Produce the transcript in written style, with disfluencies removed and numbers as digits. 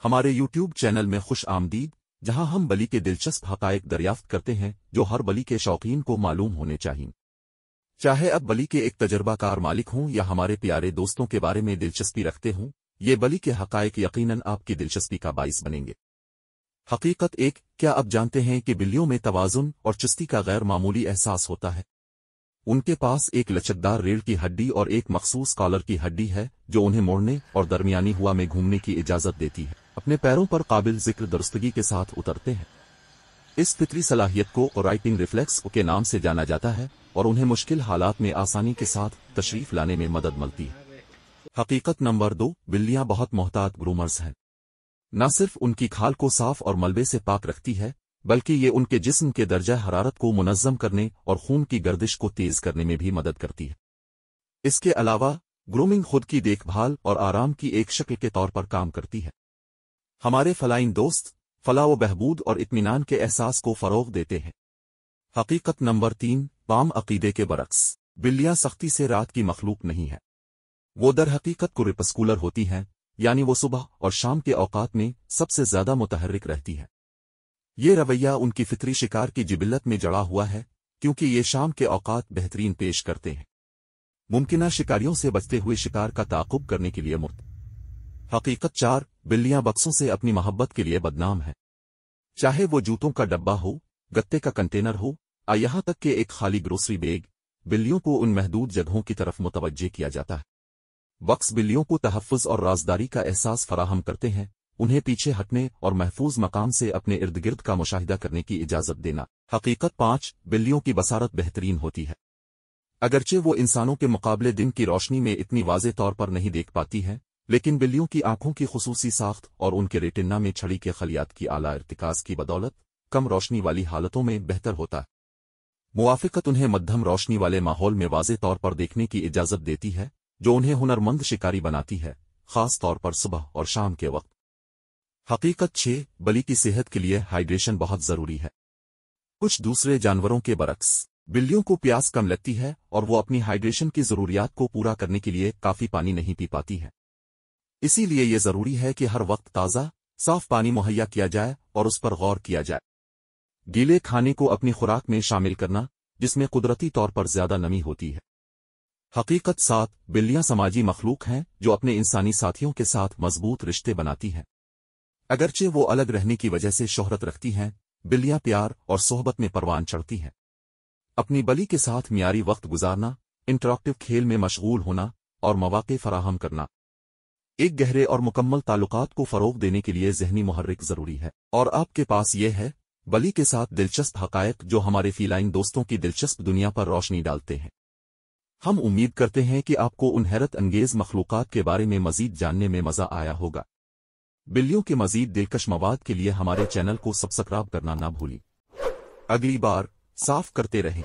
ہمارے YouTube channel میں خوش آمدید، جہاں ہم بلی کے دلچسپ حقائق دریافت کرتے ہیں جو ہر بلی کے شوقین کو معلوم ہونے چاہئیں۔ چاہے اب بلی کے ایک تجربہ کار مالک ہوں یا ہمارے پیارے دوستوں کے بارے میں دلچسپی رکھتے ہوں، یہ بلی کے حقائق یقیناً آپ کی دلچسپی کا باعث بنیں گے۔ حقیقت ایک، کیا آپ جانتے ہیں کہ بلیوں میں توازن اور چستی کا غیر معمولی احساس ہوتا ہے؟ ان کے پاس ایک لچکدار ریڑھ کی ہڈی اور ایک مخصوص کالر کی ہڈی ہے جو انہیں موڑنے اور درمیانی ہوا میں گھومنے کی اجازت دیتی ہے۔ اپنے پیروں پر قابل ذکر درستگی کے ساتھ اترتے ہیں۔ اس فطری صلاحیت کو رائٹنگ ریفلیکس کے نام سے جانا جاتا ہے اور انہیں مشکل حالات میں آسانی کے ساتھ تشریف لانے میں مدد ملتی ہے۔ حقیقت نمبر 2، بلیاں بہت محتاط گرومرز ہیں۔ نہ صرف ان کی کھال کو صاف اور ملبے سے پاک رکھتی ہے، بلکہ یہ ان کے جسم کے درجہ حرارت کو منظم کرنے اور خون کی گردش کو تیز کرنے میں بھی مدد کرتی ہے۔ اس کے علاوہ، گرومنگ خود کی دیکھ بھال اور آرام کی ایک شکل کے طور پر کام کرتی ہے۔ ہمارے فلائن دوست فلاح و بہبود اور اطمینان کے احساس کو فروغ دیتے ہیں۔ حقیقت نمبر 3، عام عقیدے کے برعکس، بلیاں سختی سے رات کی مخلوق نہیں ہیں۔ وہ در حقیقت کرپسکولر ہوتی ہیں، یعنی وہ صبح اور شام کے اوقات میں سب سے زیادہ متحرک رہتی ہے۔ یہ رویہ ان کی فطری شکار کی جبلت میں جڑا ہوا ہے، کیونکہ یہ شام کے اوقات بہترین پیش کرتے ہیں، ممکنہ شکاریوں سے بچتے ہوئے شکار کا تعاقب کرنے کے لیے مرد۔ حقیقت 4، بلیاں بکسوں سے اپنی محبت کے لیے بدنام ہیں۔ چاہے وہ جوتوں کا ڈبہ ہو، گتے کا کنٹینر ہو، یا یہاں تک کہ ایک خالی گروسری بیگ، بلیوں کو ان محدود جگہوں کی طرف متوجہ کیا جاتا ہے۔ بکس بلیوں کو تحفظ اور رازداری کا احساس فراہم کرتے ہیں، انہیں پیچھے ہٹنے اور محفوظ مقام سے اپنے ارد گرد کا مشاہدہ کرنے کی اجازت دینا۔ حقیقت 5، بلیوں کی بصارت بہترین ہوتی ہے۔ اگرچہ وہ انسانوں کے مقابلے دن کی روشنی میں اتنی واضح طور پر نہیں دیکھ پاتی ہیں، لیکن بلیوں کی آنکھوں کی خصوصی ساخت اور ان کے ریٹنا میں چھڑی کے خلیات کی اعلیٰ ارتکاز کی بدولت کم روشنی والی حالتوں میں بہتر ہوتا ہے۔ موافقت انہیں مدھم روشنی والے ماحول میں واضح طور پر دیکھنے کی اجازت دیتی ہے، جو انہیں ہنرمند شکاری بناتی ہے، خاص طور پر صبح اور شام کے وقت۔ حقیقت 6، بلی کی صحت کے لیے ہائیڈریشن بہت ضروری ہے۔ کچھ دوسرے جانوروں کے برعکس، بلیوں کو پیاس کم لگتی ہے اور وہ اپنی ہائیڈریشن کی ضروریات کو پورا کرنے کے لیے کافی پانی نہیں پی پاتی ہیں۔ اسی لیے یہ ضروری ہے کہ ہر وقت تازہ، صاف پانی مہیا کیا جائے اور اس پر غور کیا جائے۔ گیلے کھانے کو اپنی خوراک میں شامل کرنا، جس میں قدرتی طور پر زیادہ نمی ہوتی ہے۔ حقیقت 7، بلیاں سماجی مخلوق ہیں جو اپنے انسانی ساتھیوں کے ساتھ مضبوط رشتے بناتی ہیں۔ اگرچہ وہ الگ رہنے کی وجہ سے شہرت رکھتی ہیں، بلیاں پیار اور صحبت میں پروان چڑھتی ہیں۔ اپنی بلی کے ساتھ معیاری وقت گزارنا، انٹریکٹیو کھیل میں مشغول ہونا اور مواقع فراہم کرنا ایک گہرے اور مکمل تعلقات کو فروغ دینے کے لیے ذہنی محرک ضروری ہے۔ اور آپ کے پاس یہ ہے، بلی کے ساتھ دلچسپ حقائق جو ہمارے فیلائن دوستوں کی دلچسپ دنیا پر روشنی ڈالتے ہیں۔ ہم امید کرتے ہیں کہ آپ کو ان حیرت انگیز مخلوقات کے بارے میں مزید جاننے میں مزہ آیا ہوگا۔ بلیوں کے مزید دلکش مواد کے لیے ہمارے چینل کو سبسکرائب کرنا نہ بھولیں۔ اگلی بار صاف کرتے رہیں۔